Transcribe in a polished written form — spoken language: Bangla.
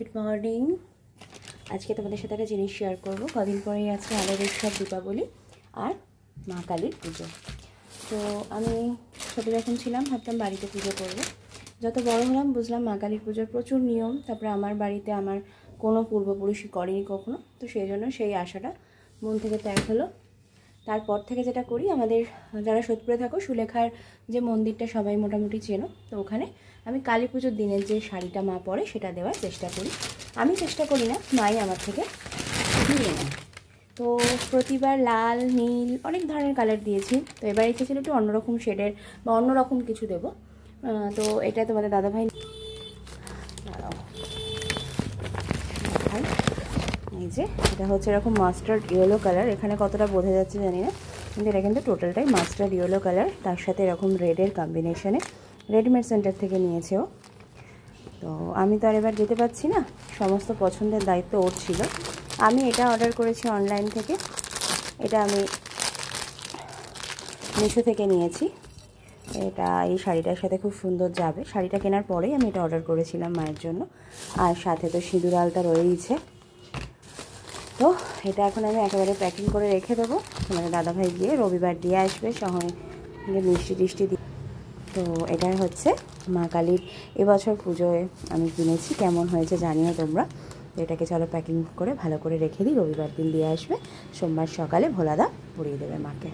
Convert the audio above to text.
Good morning. আজকে তোমাদের সাথে একটা জিনিস শেয়ার করবো। কদিন পরেই আছে আলোর উৎসব দীপাবলি আর মা কালীর পুজো। তো আমি ছোটো যখন ছিলাম ভাবতাম বাড়িতে পুজো করবো। যত বড় হলাম বুঝলাম মা কালীর পুজোর প্রচুর নিয়ম। তারপরে আমার বাড়িতে আমার কোনো পূর্বপুরুষই করেনি কখনো, তো সেই জন্য সেই আশাটা মন থেকে ত্যাগ হলো। তারপর থেকে যেটা করি, আমাদের যারা সোদপুরে থাকো সুলেখার যে মন্দিরটা সবাই মোটামুটি চেনো, তো ওখানে আমি কালী পুজোর দিনের যে শাড়িটা মা পরে সেটা দেওয়ার চেষ্টা করি। আমি চেষ্টা করি না, মাই আমার থেকে নিয়ে নেয়। তো প্রতিবার লাল নীল অনেক ধরনের কালার দিয়েছি। তো এবার ইচ্ছে ছিল একটু অন্যরকম শেডের বা অন্যরকম কিছু দেবো। তো এটা তোমাদের দাদাভাই এই যে এটা হচ্ছে এরকম মাস্টার্ড ইয়েলো কালার। এখানে কতটা বোঝা যাচ্ছে জানি না, কিন্তু এটা কিন্তু টোটালটাই মাস্টার্ড ইয়েলো কালার। তার সাথে এরকম রেডের কম্বিনেশনে রেডিমেড সেন্টার থেকে নিয়েছে ও। তো আমি তো আর এবার যেতে পারছি না, সমস্ত পছন্দের দায়িত্ব ওর ছিল। আমি এটা অর্ডার করেছি অনলাইন থেকে। এটা আমি মিশো থেকে নিয়েছি। এটা এই শাড়িটার সাথে খুব সুন্দর যাবে। শাড়িটা কেনার পরেই আমি এটা অর্ডার করেছিলাম মায়ের জন্য। আর সাথে তো সিঁদুর আলতা রয়েইছে। তো এটা এখন আমি একেবারে প্যাকিং করে রেখে দেবো। তোমাদের দাদাভাই গিয়ে রবিবার দিয়ে আসবে, সঙ্গে মিষ্টি টিষ্টি দিয়ে। তো এটাই হচ্ছে মা কালীর এবছর পুজোয় আমি কিনেছি। কেমন হয়েছে জানিও তোমরা। তো এটাকে চলো প্যাকিং করে ভালো করে রেখে দিই। রবিবার দিন দিয়ে আসবে, সোমবার সকালে ভোলাদা পরিয়ে দেবে মাকে।